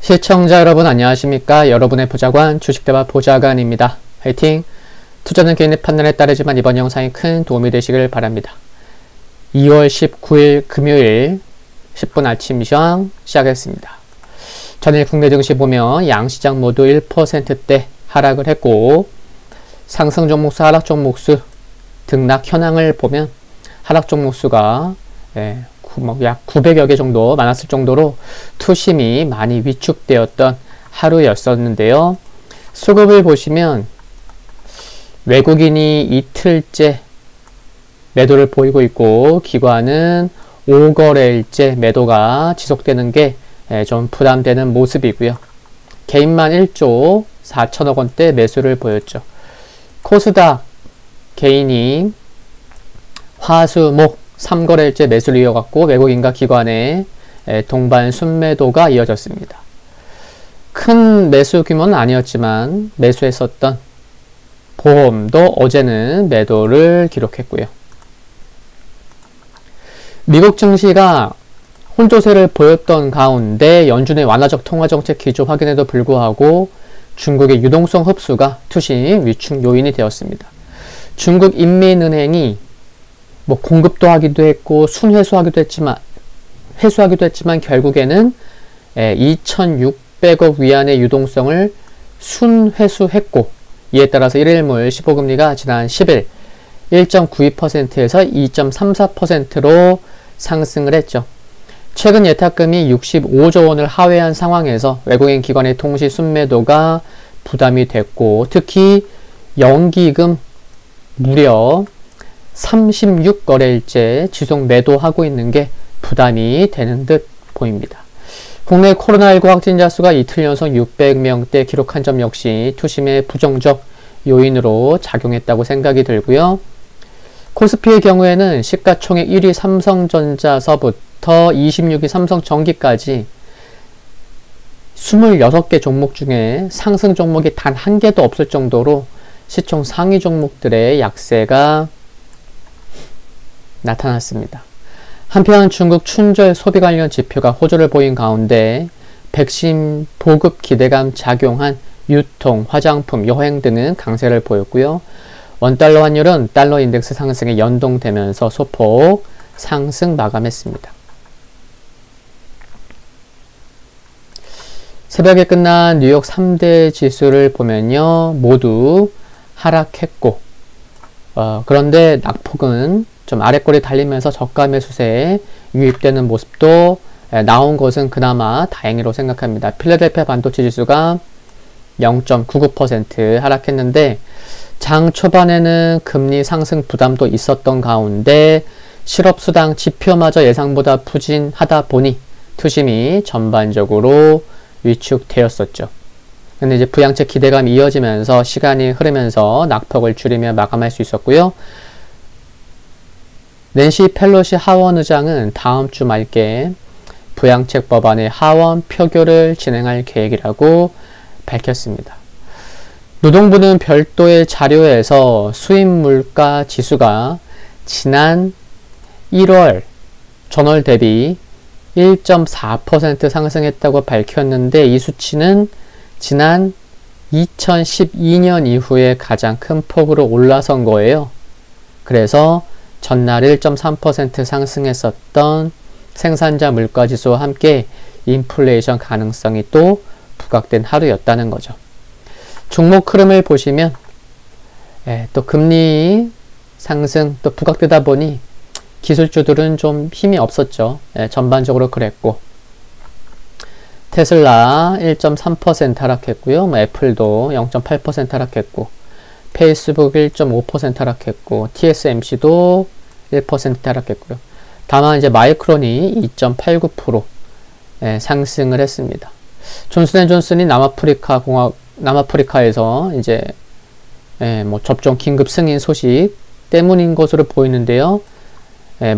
시청자 여러분 안녕하십니까? 여러분의 보좌관 주식대박 보좌관입니다. 화이팅! 투자는 개인의 판단에 따르지만 이번 영상이 큰 도움이 되시길 바랍니다. 2월 19일 금요일 10분 아침 시황 시작했습니다. 전일 국내 증시 보면 양시장 모두 1%대 하락을 했고 상승 종목수, 하락 종목수 등락 현황을 보면 하락 종목수가 약 900여 개 정도 많았을 정도로 투심이 많이 위축되었던 하루였었는데요. 수급을 보시면 외국인이 이틀째 매도를 보이고 있고 기관은 5거래일째 매도가 지속되는 게 좀 부담되는 모습이고요. 개인만 1조 4천억 원대 매수를 보였죠. 코스닥 개인이 화, 수, 목 3거래일째 매수를 이어갔고 외국인과 기관의 동반 순매도가 이어졌습니다. 큰 매수 규모는 아니었지만 매수했었던 보험도 어제는 매도를 기록했고요. 미국 증시가 홀조세를 보였던 가운데 연준의 완화적 통화정책 기조 확인에도 불구하고 중국의 유동성 흡수가 투심 위축 요인이 되었습니다. 중국 인민은행이 공급도 하기도 했고 순회수하기도 했지만 결국에는 2,600억 위안의 유동성을 순회수했고 이에 따라서 1일물 15금리가 지난 10일 1.92%에서 2.34%로 상승을 했죠. 최근 예탁금이 65조 원을 하회한 상황에서 외국인 기관의 통시 순매도가 부담이 됐고 특히 연기금 무려 36거래일째 지속 매도하고 있는 게 부담이 되는 듯 보입니다. 국내 코로나19 확진자 수가 이틀 연속 600명대 기록한 점 역시 투심의 부정적 요인으로 작용했다고 생각이 들고요. 코스피의 경우에는 시가총액 1위 삼성전자서부터 26위 삼성전기까지 26개 종목 중에 상승 종목이 단 한 개도 없을 정도로 시총 상위 종목들의 약세가 나타났습니다. 한편 중국 춘절 소비 관련 지표가 호조를 보인 가운데 백신 보급 기대감 작용한 유통, 화장품, 여행 등은 강세를 보였고요. 원달러 환율은 달러 인덱스 상승에 연동되면서 소폭 상승 마감했습니다. 새벽에 끝난 뉴욕 3대 지수를 보면요. 모두 하락했고 그런데 낙폭은 좀 아래꼬리 달리면서 저가 매수세에 유입되는 모습도 나온 것은 그나마 다행이라고 생각합니다. 필라델피아 반도체 지수가 0.99% 하락했는데 장 초반에는 금리 상승 부담도 있었던 가운데 실업수당 지표마저 예상보다 부진하다 보니 투심이 전반적으로 위축되었었죠. 근데 이제 부양책 기대감이 이어지면서 시간이 흐르면서 낙폭을 줄이며 마감할 수 있었고요. 낸시 펠로시 하원 의장은 다음 주 말께 부양책 법안의 하원 표결을 진행할 계획이라고 밝혔습니다. 노동부는 별도의 자료에서 수입물가 지수가 지난 1월 전월 대비 1.4% 상승했다고 밝혔는데 이 수치는 지난 2012년 이후에 가장 큰 폭으로 올라선 거예요. 그래서 전날 1.3% 상승했었던 생산자 물가지수와 함께 인플레이션 가능성이 또 부각된 하루였다는 거죠. 종목 흐름을 보시면 또 금리 상승 또 부각되다 보니 기술주들은 좀 힘이 없었죠. 전반적으로 그랬고 테슬라 1.3% 하락했고요. 애플도 0.8% 하락했고 페이스북 1.5% 하락했고 TSMC도 1% 하락했고요. 다만 이제 마이크론이 2.89% 상승을 했습니다. 존슨앤존슨이 남아프리카에서 이제 접종 긴급 승인 소식 때문인 것으로 보이는데요.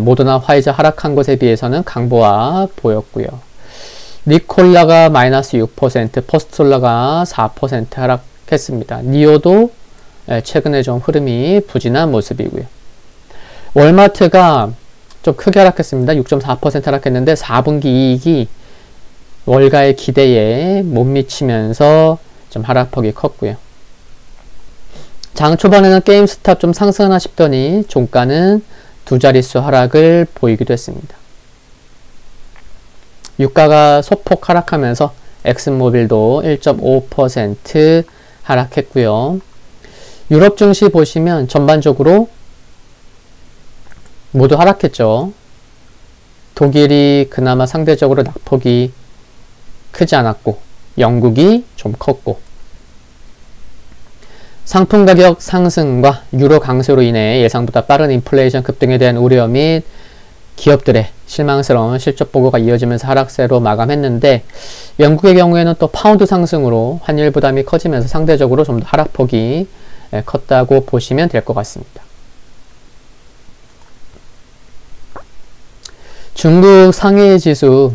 모더나 화이자 하락한 것에 비해서는 강보가 보였고요. 니콜라가 마이너스 6%, 퍼스톨라가 4% 하락했습니다. 니오도 최근에 좀 흐름이 부진한 모습이고요. 월마트가 좀 크게 하락했습니다. 6.4% 하락했는데 4분기 이익이 월가의 기대에 못 미치면서 좀 하락폭이 컸고요. 장 초반에는 게임스탑 좀 상승하나 싶더니 종가는 두 자릿수 하락을 보이기도 했습니다. 유가가 소폭 하락하면서 엑슨모빌도 1.5% 하락했고요. 유럽 증시 보시면 전반적으로 모두 하락했죠. 독일이 그나마 상대적으로 낙폭이 크지 않았고 영국이 좀 컸고 상품 가격 상승과 유로 강세로 인해 예상보다 빠른 인플레이션 급등에 대한 우려 및 기업들의 실망스러운 실적 보고가 이어지면서 하락세로 마감했는데 영국의 경우에는 또 파운드 상승으로 환율 부담이 커지면서 상대적으로 좀 더 하락폭이 컸다고 보시면 될 것 같습니다. 중국 상해 지수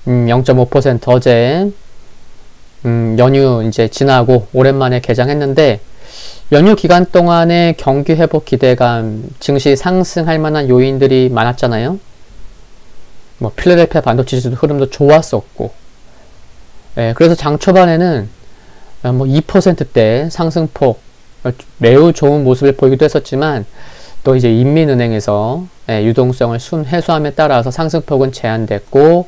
0.5% 어제 연휴 이제 지나고 오랜만에 개장했는데 연휴 기간 동안에 경기 회복 기대감, 증시 상승할 만한 요인들이 많았잖아요. 뭐 필라델피아 반도체 지수도 흐름도 좋았었고, 그래서 장 초반에는 뭐 2%대 상승폭 매우 좋은 모습을 보이기도 했었지만 또 이제 인민은행에서 유동성을 순회수함에 따라서 상승폭은 제한됐고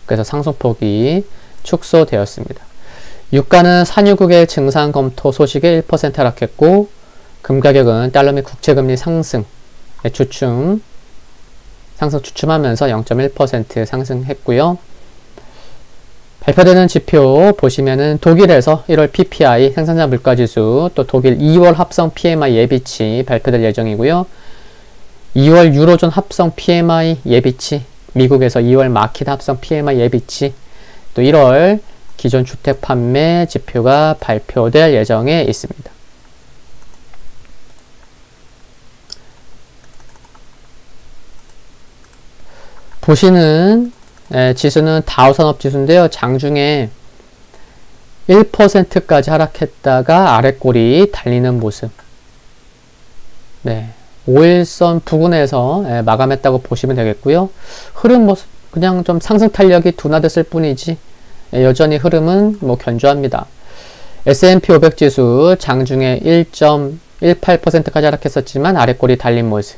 그래서 상승폭이 축소되었습니다. 유가는 산유국의 증상 검토 소식에 1% 하락했고 금가격은 달러 및 국채금리 상승 상승 주춤하면서 0.1% 상승했고요. 발표되는 지표 보시면은 독일에서 1월 PPI 생산자 물가지수 또 독일 2월 합성 PMI 예비치 발표될 예정이고요. 2월 유로존 합성 PMI 예비치, 미국에서 2월 마켓 합성 PMI 예비치, 또 1월 기존 주택 판매 지표가 발표될 예정에 있습니다. 보시는 지수는 다우산업지수인데요. 장중에 1%까지 하락했다가 아랫골이 달리는 모습. 5일선 부근에서 마감했다고 보시면 되겠고요. 흐름 모습 그냥 좀 상승 탄력이 둔화됐을 뿐이지 여전히 흐름은 뭐 견조합니다. S&P 500 지수 장중에 1.18%까지 하락했었지만 아랫골이 달린 모습.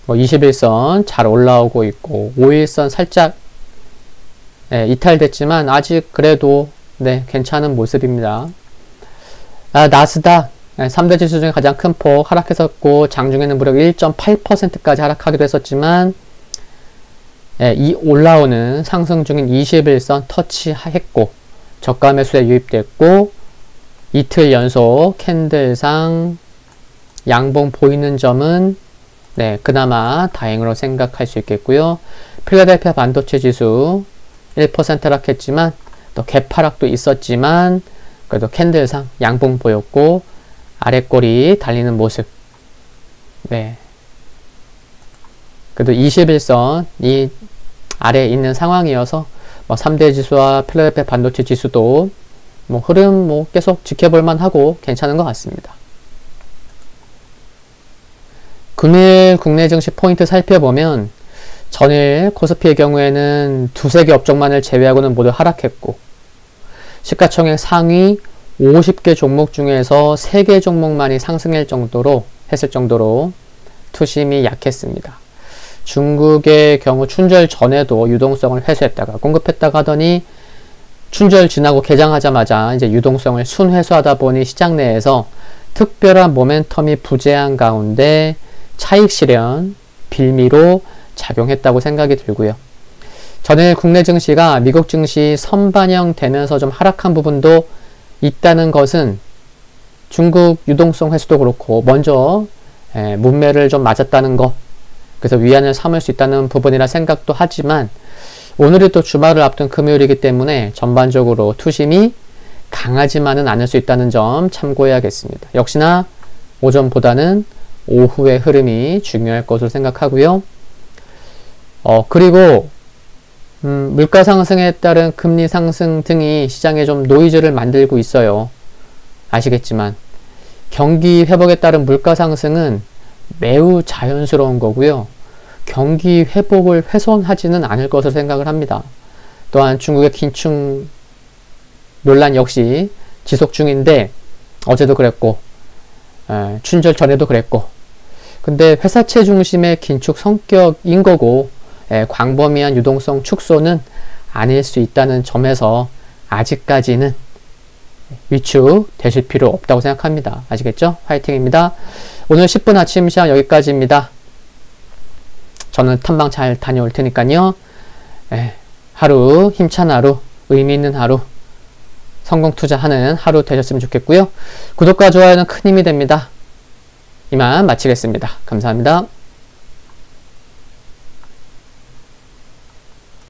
21선 잘 올라오고 있고 5일선 살짝 이탈됐지만 아직 그래도 괜찮은 모습입니다. 나스닥 3대 지수 중에 가장 큰 폭 하락했었고 장중에는 무려 1.8%까지 하락하기도 했었지만 이 올라오는 상승 중인 21선 터치했고 저가 매수에 유입됐고 이틀 연속 캔들상 양봉 보이는 점은 그나마 다행으로 생각할 수 있겠고요. 필라델피아 반도체 지수 1% 하락했지만 또 갭하락도 있었지만 그래도 캔들상 양봉 보였고 아랫골이 달리는 모습. 그래도 21선이 아래에 있는 상황이어서 3대 지수와 필라델피아 반도체 지수도 흐름 계속 지켜볼만 하고 괜찮은 것 같습니다. 금일 국내 증시 포인트 살펴보면 전일 코스피의 경우에는 두세 개 업종만을 제외하고는 모두 하락했고 시가총액 상위 50개 종목 중에서 3개 종목만이 상승했을 정도로 투심이 약했습니다. 중국의 경우 춘절 전에도 유동성을 회수했다가 공급했다가 하더니 춘절 지나고 개장하자마자 이제 유동성을 순회수하다 보니 시장 내에서 특별한 모멘텀이 부재한 가운데 차익 실현, 빌미로 작용했다고 생각이 들고요. 전일 국내 증시가 미국 증시 선반영되면서 좀 하락한 부분도 있다는 것은 중국 유동성 회수도 그렇고 먼저 문매를 좀 맞았다는 것, 그래서 위안을 삼을 수 있다는 부분이라 생각도 하지만 오늘이 또 주말을 앞둔 금요일이기 때문에 전반적으로 투심이 강하지만은 않을 수 있다는 점 참고해야겠습니다. 역시나 오전보다는 오후의 흐름이 중요할 것으로 생각하고요. 그리고 물가 상승에 따른 금리 상승 등이 시장에 좀 노이즈를 만들고 있어요. 아시겠지만 경기 회복에 따른 물가 상승은 매우 자연스러운 거고요. 경기 회복을 훼손하지는 않을 것으로 생각을 합니다. 또한 중국의 긴축 논란 역시 지속 중인데 어제도 그랬고 춘절 전에도 그랬고, 근데 회사채 중심의 긴축 성격인 거고 광범위한 유동성 축소는 아닐 수 있다는 점에서 아직까지는 위축되실 필요 없다고 생각합니다. 아시겠죠? 화이팅입니다. 오늘 10분 아침 시황 여기까지입니다. 저는 탐방 잘 다녀올 테니까요. 하루 힘찬 하루, 의미 있는 하루, 성공 투자하는 하루 되셨으면 좋겠고요. 구독과 좋아요는 큰 힘이 됩니다. 이만 마치겠습니다. 감사합니다.